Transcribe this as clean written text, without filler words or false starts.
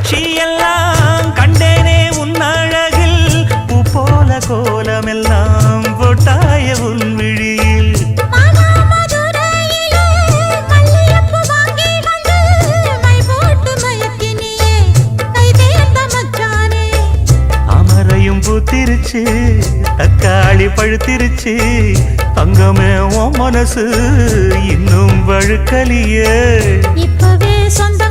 காட்சி எல்லாம் கண்டேனே உன் அழகில் பூ போல கோலமெல்லாம் போட்டாய உன் விழியில் அமரையும் பூத்திருச்சு தக்காளி பழுத்திருச்சு தங்கமே உன் மனசு இன்னும் வழுக்கலியே இப்பவே சொந்த